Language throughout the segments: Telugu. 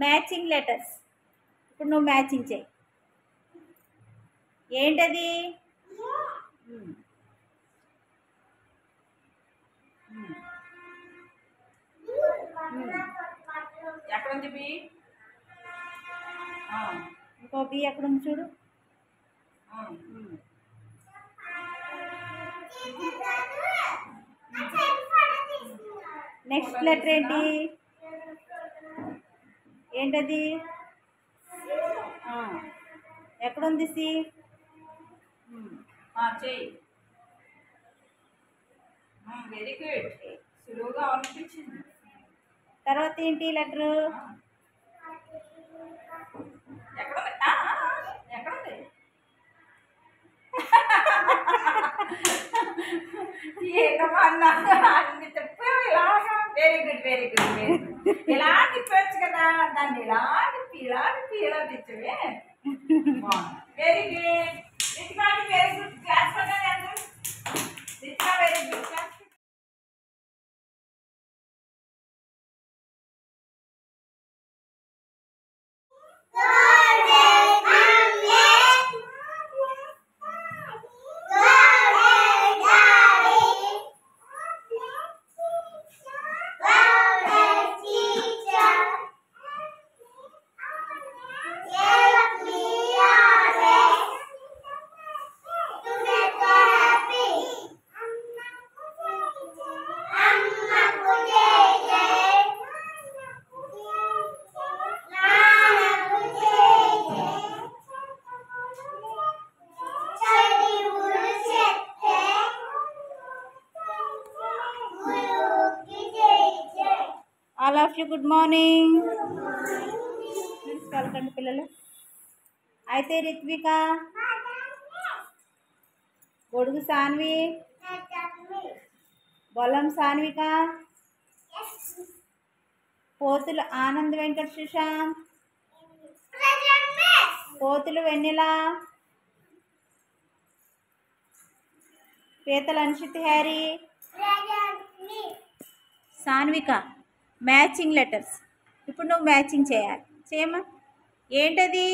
Matching letters. ఇప్పుడు నువ్వు మ్యాచింగ్ చేయి. ఏంటది? ఉమ్. ఉమ్. ఎక్కడ ఉంది బి? ఇంకో బి ఎక్కడ ఉంది చూడు. నెక్స్ట్ లెటర్ ఏంటి? ఏంటది? ఎక్కడుంది సి? చెయ్యి. Very good. సులువుగా అనిపించింది. తర్వాత ఏంటి లెటరు? ఎక్కడుంది? ఎక్కడుంది? ఏంటమ్మా అన్ని చెప్పావు ఇలాగా. Very good very good very good. ఇలా తిప్పవచ్చు కదా, దాన్ని ఇలా తిప్పి ఇలా తిప్పి ఇలా తెచ్చవే. Very good Ritika, very good. Claps కొట్టాలి అందరూ. Ritika very good. Claps. All of you good morning. పలకండి పిల్లలు. అయితే రిత్విక, గొడుగు సాన్వి, బొల్లం సాన్విక, పోతులు Anand Venkata Sushant, Pothulu Vennela, Peethala Anshit Harry, Sanvika. Matching letters. ఇప్పుడు నువ్వు మ్యాచింగ్ చేయాలి. చేయమ్మా. ఏంటది?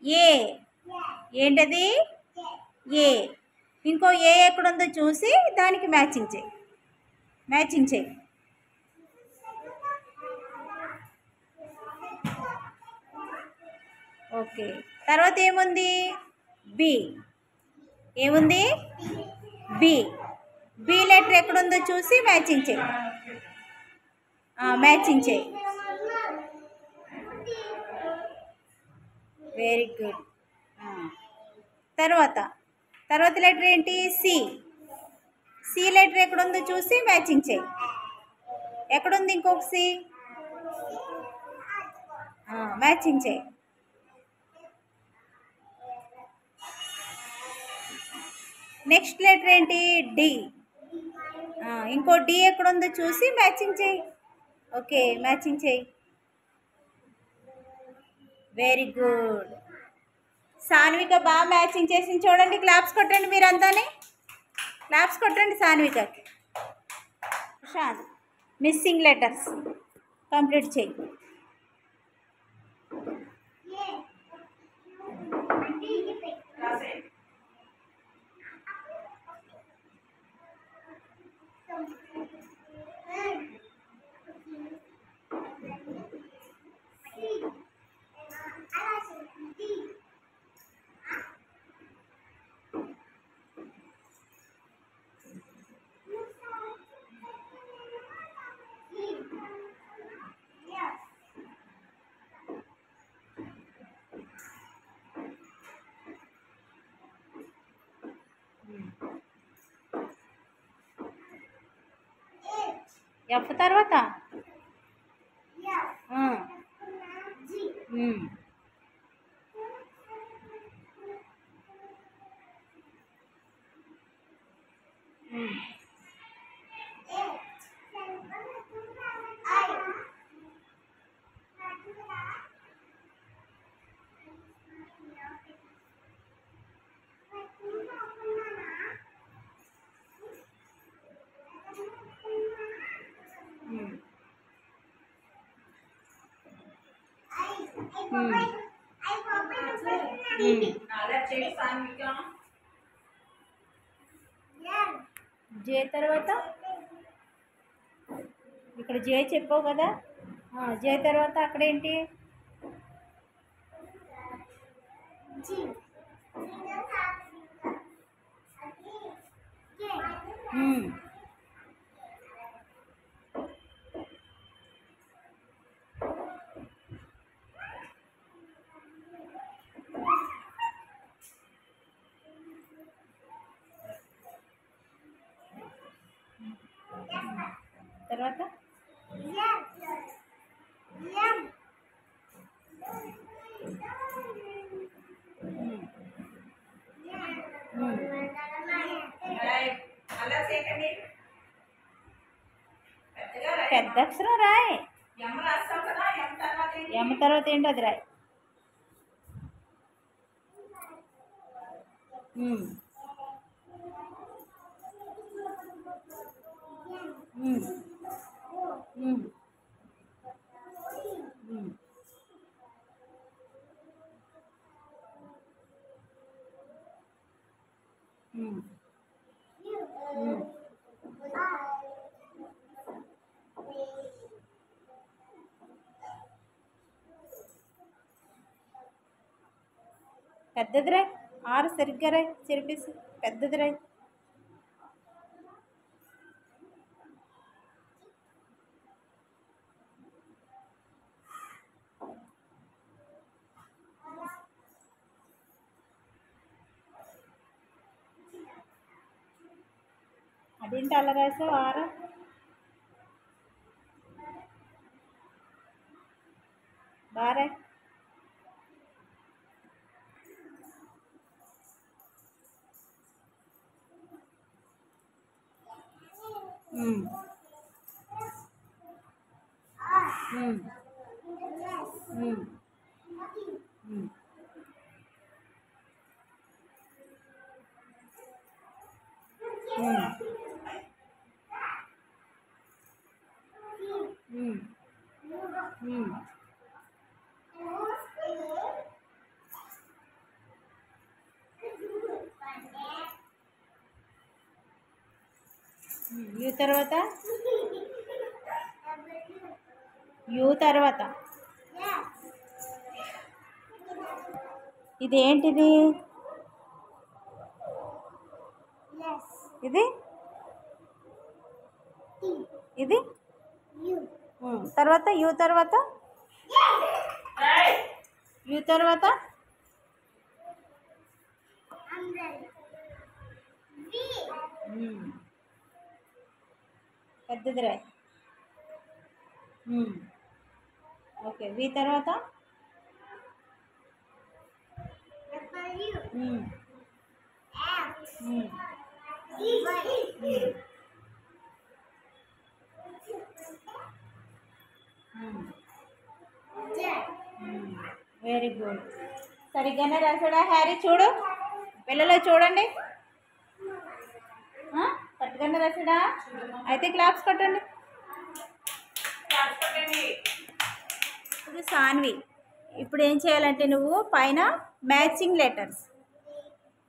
ఏ. ఏంటది? ఏ. ఇంకో ఏ ఎక్కడుందో చూసి దానికి మ్యాచింగ్ చేయి. మ్యాచింగ్ చేయి. ఓకే. తర్వాత ఏముంది? బి. ఏముంది? బి. బి లెటర్ ఎక్కడుందో చూసి మ్యాచింగ్ చేయి. మ్యాచింగ్ చేయి. Very good. తర్వాత లెటర్ ఏంటి? సి. సి లెటర్ ఎక్కడుందో చూసి మ్యాచింగ్ చేయి. ఎక్కడుంది ఇంకొక సి? మ్యాచింగ్ చేయి. నెక్స్ట్ లెటర్ ఏంటి? డి. ఇంకో డి ఎక్కడుందో చూసి మ్యాచింగ్ చేయి. ఓకే, మ్యాచింగ్ చేయి. Very good. సాన్విక బాగా మ్యాచింగ్ చేసింది చూడండి. క్లాప్స్ కొట్టండి మీరంతానే. క్లాప్స్ కొట్టండి సాన్వికకి. ప్రశాంత్, మిస్సింగ్ లెటర్స్ కంప్లీట్ చేయి. ఎఫ్ తర్వాత అలా చేయి సాన్విక. జే తర్వాత ఇక్కడ జే చెప్పావు కదా, జే తర్వాత అక్కడ ఏంటి? తర్వాత అలా చేయకండి. పెద్ద అక్షరం రాయ్. ఎం రాస్తావు కదా, ఎం తర్వాత ఏంటి? ఎమ్మ తర్వాత ఏంటి అది రాయ్. పెద్దది రాయ్. ఆరు సరిగ్గా రాయ్, చెరిపేసి పెద్దది రాయ్. అదేంటి అలా రాసావు? ఆరు బాగా యూ తర్వాత యూ తర్వాత ఇదేంటిది? ఇది ఇది తర్వాత యూ తర్వాత యూ తర్వాత పెద్దది రాయ్. ఓకే. వి తర్వాత వెరీ గుడ్. సరిగ్గానే రాసాడా హ్యారీ? చూడు పిల్లలు చూడండి, కరెక్ట్గానే రాసాడా? అయితే క్లాప్స్ కొట్టండి. ఇప్పుడు సాన్వి, ఇప్పుడు ఏం చేయాలంటే నువ్వు పైన మ్యాచింగ్ లెటర్స్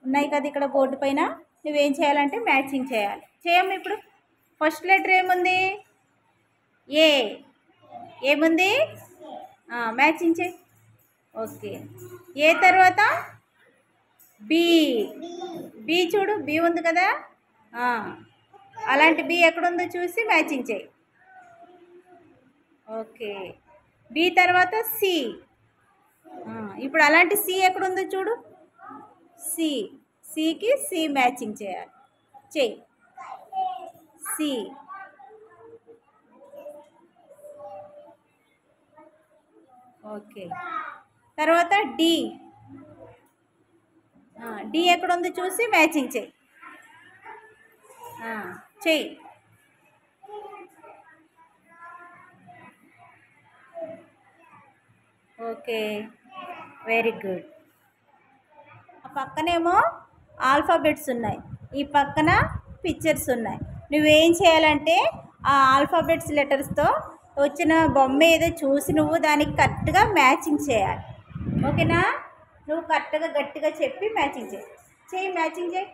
ఉన్నాయి కదా ఇక్కడ బోర్డు పైన, నువ్వేం చేయాలంటే మ్యాచింగ్ చేయాలి. చేయము. ఇప్పుడు ఫస్ట్ లెటర్ ఏముంది? ఏ. ఏముంది? మ్యాచింగ్ చేయి. ఓకే. ఏ తర్వాత బి. బి చూడు, బి ఉంది కదా, అలాంటి బి ఎక్కడుందో చూసి మ్యాచింగ్ చేయి. ఓకే. బి తర్వాత సి. ఇప్పుడు అలాంటి సి ఎక్కడుందో చూడు, సి. సికి సి మ్యాచింగ్ చేయాలి. చెయ్యి. సి. ఓకే. తర్వాత డి. డి ఎక్కడుందో చూసి మ్యాచింగ్ చేయి. చెయ్యి. ఓకే. Very good. ఆ పక్కనేమో ఆల్ఫాబెట్స్ ఉన్నాయి, ఈ పక్కన పిక్చర్స్ ఉన్నాయి. నువ్వేం చేయాలంటే ఆ ఆల్ఫాబెట్స్ లెటర్స్తో వచ్చిన బొమ్మ ఏదో చూసి నువ్వు దానికి కరెక్ట్గా మ్యాచింగ్ చేయాలి. ఓకేనా? నువ్వు కరెక్ట్గా గట్టిగా చెప్పి మ్యాచింగ్ చేయి. చెయ్యి, మ్యాచింగ్ చేయి.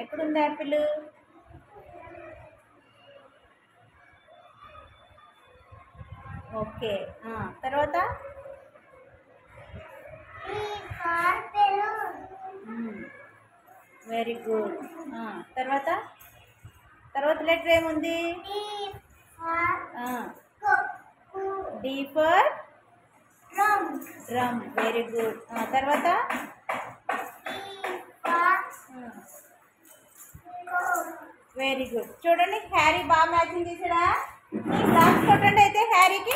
ఎక్కడుంది యాపిల్? ఓకే. తర్వాత వెరీ గుడ్. తర్వాత తర్వాత లెటర్ ఏముంది? D for drum. Very good. తర్వాత వెరీ గుడ్. చూడండి హ్యారీ బాగా మ్యాచింగ్ చేసాడా? క్లాస్ కొట్టండి అయితే హ్యారీకి.